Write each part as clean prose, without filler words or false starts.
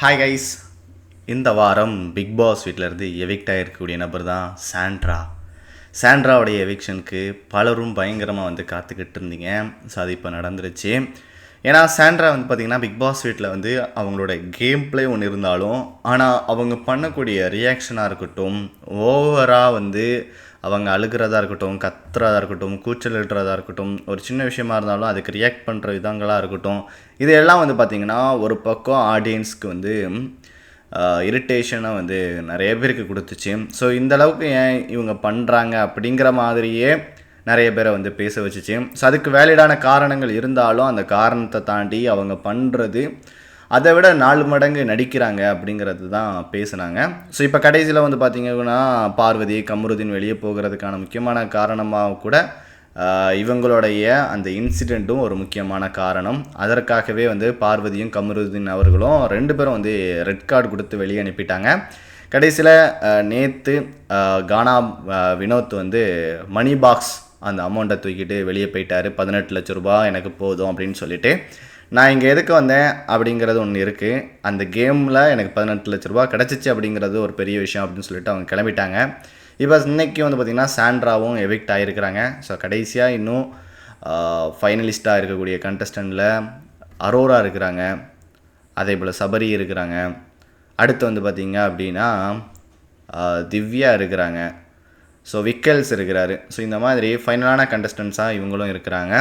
Hi guys. இந்த வாரம் big pass வீட்டிலேருந்து எவிக்ட் ஆகிருக்கக்கூடிய நபர் தான் சாண்ட்ராவுடைய எவிக்ஷனுக்கு பலரும் பயங்கரமாக வந்து காத்துக்கிட்டு இருந்தீங்க. ஸோ அது இப்போ நடந்துருச்சு. ஏன்னா சாண்ட்ரா வந்து பார்த்திங்கன்னா பிக் பாஸ் வீட்டில் வந்து அவங்களோட கேம் பிளே ஒன்று இருந்தாலும், ஆனால் அவங்க பண்ணக்கூடிய ரியாக்ஷனாக இருக்கட்டும், ஓவராக வந்து அவங்க அழுகிறதா இருக்கட்டும், கத்துறதா இருக்கட்டும், கூச்சல் இடுறதா இருக்கட்டும், ஒரு சின்ன விஷயமா இருந்தாலும் அதுக்கு ரியாக்ட் பண்ணுற விதங்களாக இருக்கட்டும், இதெல்லாம் வந்து பார்த்திங்கன்னா ஒரு பக்கம் ஆடியன்ஸ்க்கு வந்து இரிட்டேஷனை வந்து நிறைய பேருக்கு கொடுத்துச்சு. ஸோ இந்தளவுக்கு ஏன் இவங்க பண்ணுறாங்க அப்படிங்கிற மாதிரியே நிறைய பேரை வந்து பேச வச்சுச்சு. ஸோ அதுக்கு வேலிடான காரணங்கள் இருந்தாலும் அந்த காரணத்தை தாண்டி அவங்க பண்ணுறது அதை விட 4 மடங்கு நடிக்கிறாங்க அப்படிங்கிறது தான் பேசுனாங்க. ஸோ இப்போ கடைசியில் வந்து பார்த்திங்கன்னா பார்வதி கமருதீன் வெளியே போகிறதுக்கான முக்கியமான காரணமாக கூட இவங்களுடைய அந்த இன்சிடெண்ட்டும் ஒரு முக்கியமான காரணம். அதற்காகவே வந்து பார்வதியும் கமருதீன் அவர்களும் 2 பேரும் வந்து ரெட் கார்டு கொடுத்து வெளியே அனுப்பிட்டாங்க. கடைசியில் நேற்று கானா வினோத் வந்து மணி பாக்ஸ் அந்த அமௌண்ட்டை தூக்கிட்டு வெளியே போயிட்டார். 18 லட்ச ரூபா எனக்கு போதும் அப்படின்னு சொல்லிட்டு. நான் இங்கே எதுக்கு வந்தேன் அப்படிங்கிறது ஒன்று இருக்குது. அந்த கேமில் எனக்கு 18 லட்ச ரூபா கிடச்சிச்சு அப்படிங்கிறது ஒரு பெரிய விஷயம் அப்படின்னு சொல்லிட்டு அவங்க கிளம்பிட்டாங்க. இப்போ இன்றைக்கி வந்து பார்த்திங்கன்னா சாண்ட்ராவும் எவிக்ட் ஆகிருக்கிறாங்க. ஸோ கடைசியாக இன்னும் ஃபைனலிஸ்ட்டாக இருக்கக்கூடிய கண்டஸ்டண்டில் அரோரா இருக்கிறாங்க, அதே போல் சபரி இருக்கிறாங்க, அடுத்து வந்து பார்த்திங்க அப்படின்னா திவ்யா இருக்கிறாங்க, ஸோ விக்கல்ஸ் இருக்கிறாரு. ஸோ இந்த மாதிரி ஃபைனலான கண்டஸ்டன்ஸாக இவங்களும் இருக்கிறாங்க.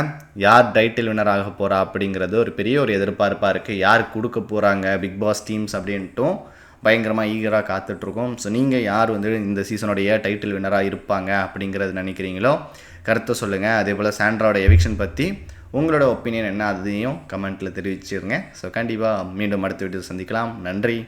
யார் டைட்டில் வின்னர் ஆக போகிறா அப்படிங்கிறது ஒரு பெரிய ஒரு எதிர்பார்ப்பாக இருக்குது. யார் கொடுக்க போகிறாங்க பிக் பாஸ் டீம்ஸ் அப்படின்ட்டும் பயங்கரமாக ஈகராக காத்துட்ருக்கோம். ஸோ நீங்கள் யார் வந்து இந்த சீசனுடைய டைட்டில் வின்னராக இருப்பாங்க அப்படிங்கிறது நினைக்கிறீங்களோ கருத்தை சொல்லுங்கள். அதே போல் சாண்ட்ராவோட எவிக்ஷன் பற்றி உங்களோட ஒப்பீனியன் என்ன அதையும் கமெண்ட்டில் தெரிவிச்சிருங்க. ஸோ கண்டிப்பாக மீண்டும் அடுத்த வீடியோ சந்திக்கலாம். நன்றி.